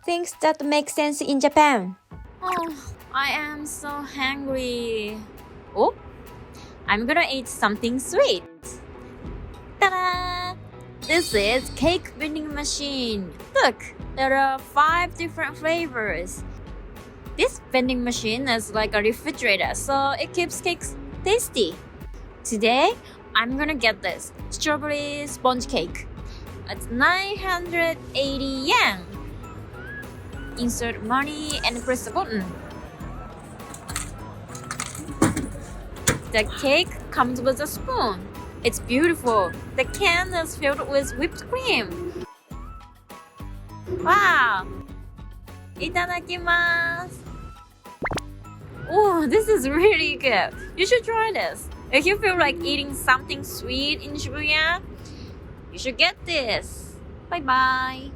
things that make sense in Japan. Oh, I am so hungry. Oh, I'm gonna eat something sweet. Ta-da! This is cake vending machine. Look, there are 5 different flavors. This vending machine is like a refrigerator, so it keeps cakes tasty. Today, I'm gonna get this strawberry sponge cake. It's 980 yen. Insert money and press the button. The cake comes with a spoon. It's beautiful. The can is filled with whipped cream. Wow! Itadakimasu! Oh, this is really good. You should try this. If you feel like eating something sweet in Shibuya, you should get this. Bye bye.